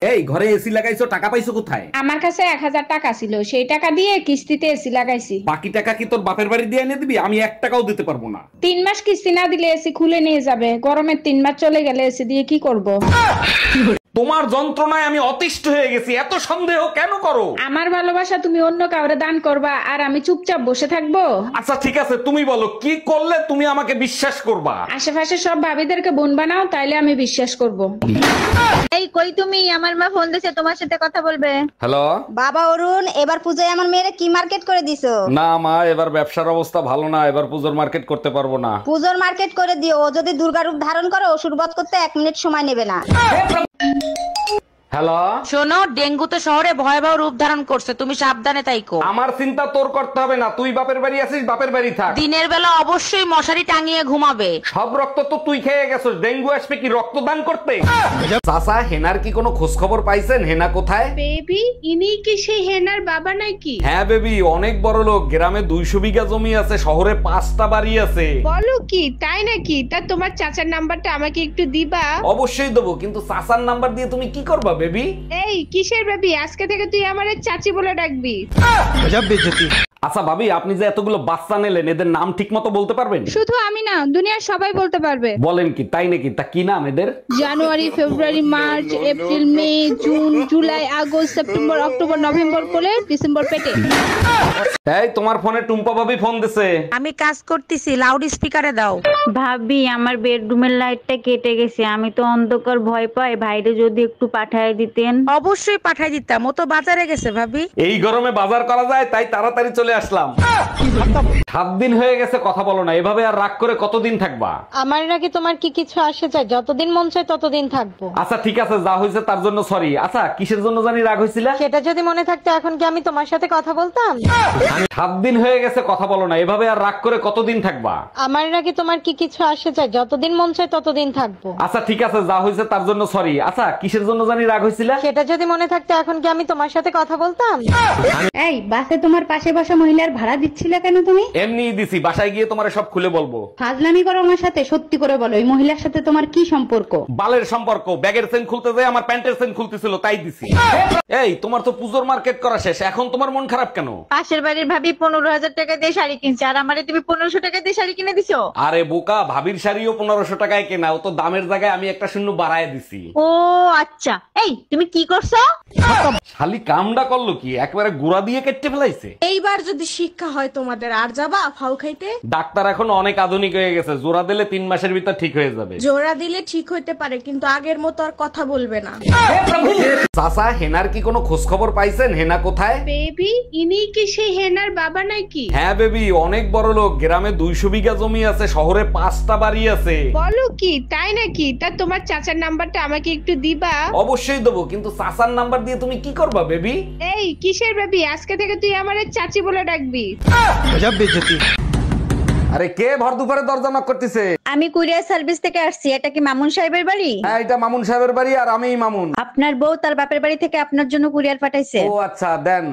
এই ঘরে এসি লাগাইছো, টাকা পাইছো কোথায়? আমার কাছে 1000 টাকা ছিল, সেই টাকা দিয়ে কিস্তিতে এসি লাগাইছি। বাকি টাকা কি তোর বাপের বাড়ি দিয়ে এনে দিবি? আমি 1 টাকাও দিতে পারবো না। 3 মাস কিস্তি না দিলে এসি খুলে নিয়ে যাবে, গরমের 3 মাস চলে গেলে এসি দিয়ে কি করব? তোমার যন্ত্রণায় আমি অতিষ্ঠ হয়ে গেছি, এত সন্দেহ কেন করো? আমার ভালোবাসা তুমি অন্য কাউরে দান করবা আর আমি চুপচাপ বসে থাকবো? আচ্ছা ঠিক আছে, তুমি বলো কি করলে তুমি আমাকে বিশ্বাস করবা? আশেপাশে সব ভাবিদেরকে বোন বানাও, তাইলে আমি বিশ্বাস করব। এই কই তুমি? আমার মা ফোন দিছে, তোমার সাথে কথা বলবে। হ্যালো বাবা অরুণ, এবার পূজায় আমার মেয়েরে কি মার্কেট করে দিছো? না মা, এবার ব্যবসার অবস্থা ভালো না, এবার পুজোর মার্কেট করতে পারবো না। পূজোর মার্কেট করে দিও, ও যদি দুর্গা রূপ ধারণ করে অসুর বধ করতে 1 মিনিট সময় নেবে না। হ্যালো, শোনো, ডেঙ্গু তো শহরে ভয়াবহ রূপ ধারণ করছে, তুমি সাবধানে তাইকো। আমার চিন্তা তোর করতে হবে না, তুই বাপের বাড়ি আছিস, বাপের বাড়ি থাক। দিনের বেলা অবশ্যই মশারি টাঙিয়ে ঘুমাবে। সব রক্ত তো তুই খেয়ে গেছিস, ডেঙ্গু আসবে কি রক্তদান করতে? চাচা, হেনার কি কোনো খোঁজ খবর পাইছেন? হেনা কোথায়? বেবি, ইনি কি সেই হেনার বাবা নাকি? হ্যাঁ বেবি, অনেক বড় লোক, গ্রামে 200 বিঘা জমি আছে, শহরে 5টা বাড়ি আছে। বলো কি, তাই নাকি? তা তোমার চাচার নাম্বারটা আমাকে একটু দিবা? অবশ্যই দেবো, কিন্তু চাচার নাম্বার দিয়ে তুমি কি করবা বেবি? এই কিসের বেবি? আজকে থেকে তুই আমারে চাচি বলে ডাকবি। আচ্ছা ভাবি, আপনি যে এতগুলো বাচ্চা নিলেন, এদের নাম ঠিক মতো বলতে পারবেন? শুধু আমি না, দুনিয়ার সবাই বলতে পারবে। বলেন কি, তাই নাকি? তা কি নাম এদের? January, February, March, April, May, June, July, August, September, October, November কোলে, ডিসেম্বর পেটে। এই তোমার ফোনে টুম্পা ভাবি ফোন দিছে। আমি কাজ করতেছি, লাউড স্পিকারে দাও। ভাবি, আমার বেডরুমের লাইটটা কেটে গেছে, আমি তো অন্ধকার ভয় পাই, ভাইরে যদি একটু পাঠায় দিতেন। অবশ্যই পাঠাই দিতাম, ও তো বাজারে গেছে ভাবি। এই গরমে বাজার করা যায়, তাই তাড়াতাড়ি চলে আসলাম। 7 দিন হয়ে গেছে কথা বলো না, এভাবে আর রাগ করে কতদিন থাকবা? আমার নাকি তোমার কি কিছু আসে যায়? যতদিন মন চায় ততদিন থাকবো। আচ্ছা ঠিক আছে, যা হয়েছে তার জন্য সরি। আচ্ছা, কিসের জন্য জানি রাগ হয়েছিল? সেটা যদি মনে থাকতো এখন কি আমি তোমার সাথে কথা বলতাম? 7 দিন হয়ে গেছে কথা বলো না, এভাবে আর রাগ করে কতদিন থাকবা? আমার নাকি তোমার কি কিছু আসে যায়? যতদিন মন চায় ততদিন থাকবো। আচ্ছা ঠিক আছে, যা হয়েছে তার জন্য সরি। আচ্ছা, কিসের জন্য জানি রাগ হয়েছিল? সেটা যদি মনে থাকতো এখন কি আমি তোমার সাথে কথা বলতাম? এই বাসে তোমার পাশে বসা মহিলার ভাড়া দিচ্ছিলে কেন তুমি? এমনিই দিছি, বাসায় গিয়ে তোমারে সব খুলে বলবো। ফাজলামি করো আমার সাথে, সত্যি করে বলো, এই মহিলার সাথে তোমার কি সম্পর্ক? বালের সম্পর্ক, ব্যাগের চেন খুলতে যায় আমার প্যান্টের চেন খুলতেছিল, তাই দিছি। এই তোমার তো পুজোর মার্কেট করা শেষ, এখন তোমার মন খারাপ কেন? পাশের বাড়ির ভাবি 15,000 টাকা দিয়ে শাড়ি কিনছে, আর আমারে তুমি 1500 টাকা দিয়ে শাড়ি কিনে দিছো। আরে বোকা, ভাবির শাড়িও 1500 টাকায় কেনা, ও তো দামের জায়গায় আমি একটা শূন্য বাড়ায় দিছি। ও আচ্ছা, এই তুমি কি করছো? শালি কামডা করলো কি, একবারে গুড়া দিয়ে কেটে ফেলাইছে। এইবার যদি শিক্ষা হয় তোমাদের, আর যাবা ফাউ খাইতে? ডাক্তার এখন অনেক আধুনিক হয়ে গেছে, জোড়া দিলে 3 মাসের ভিতর ঠিক হয়ে যাবে। জোড়া দিলে ঠিক হইতে পারে, কিন্তু আগের মতো আর কথা বলবে না। চাচা, হেনার কি কোনো খোঁজ খবর পাইছেন? হেনা কোথায়? বেবি, ইনি কি সেই হেনার বাবা নাকি? হ্যাঁ বেবি, অনেক বড় লোক, গ্রামে 200 বিঘা জমি আছে, শহরে 5টা বাড়ি আছে। বলো কি, তাই নাকি? তা তোমার চাচার নাম্বারটা আমাকে একটু দিবা? অবশ্যই দেবো, কিন্তু চাচার নাম্বার দিয়ে তুমি কি করবা বেবি? এই কিসের বেবি? আজকে থেকে তুই আমারে চাচি বলে ডাকবি। আরে কে ভর দুপুরে দরজা knock করতেছে? আমি কুরিয়ার সার্ভিস থেকে আসছি, এটা কি মামুন সাহেবের বাড়ি? হ্যাঁ, এটা মামুন সাহেবের বাড়ি, আর আমিই মামুন। আপনার বউ তার বাপের বাড়ি থেকে আপনার জন্য কুরিয়ার পাঠাইছে। ও আচ্ছা, দেন।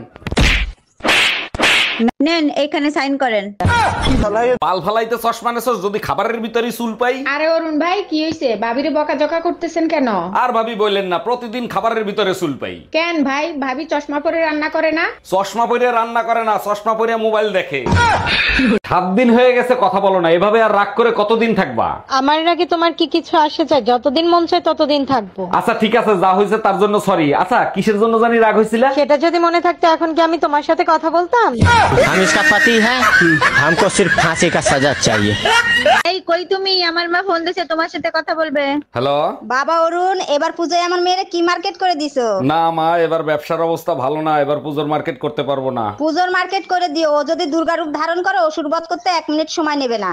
নেন, এখানে সাইন করেন। পাল ফালাইতে চশমা নেছস, যদি খাবারের ভিতরে চুল পাই? আরে অরুণ ভাই, কি হইছে? ভাবিরে বকাঝকা করতেছেন কেন? আর ভাবি বললেন না, প্রতিদিন খাবারের ভিতরে চুল পাই। কেন ভাই, ভাবি চশমা পরে রান্না করে না? চশমা পরে রান্না করে না, চশমা পরে মোবাইল দেখে। 7 দিন হয়ে গেছে কথা বলো না, এভাবে আর রাগ করে কতদিন থাকবা? আমার নাকি তোমার কি কিছু আসে যায়? যতদিন মন চায় ততদিন থাকবো। আচ্ছা ঠিক আছে, যা হয়েছে তার জন্য সরি। আচ্ছা, কিসের জন্য জানি রাগ হয়েছিল? সেটা যদি মনে থাকতো এখন কি আমি তোমার সাথে কথা বলতাম? हम इसका पति है, हमको सिर्फ फांसी का सजा चाहिए। এই কই তুমি? আমার মা ফোন দিছে, তোমার সাথে কথা বলবে। হ্যালো বাবা অরুণ, এবার পূজায় আমার মেয়েরে কি মার্কেট করে দিছো? না মা, এবার ব্যবসার অবস্থা ভালো না, এবার পুজোর মার্কেট করতে পারবো না। পূজোর মার্কেট করে দিও, ও যদি দুর্গা রূপ ধারণ করে অসুর বধ করতে 1 মিনিট সময় নেবে না।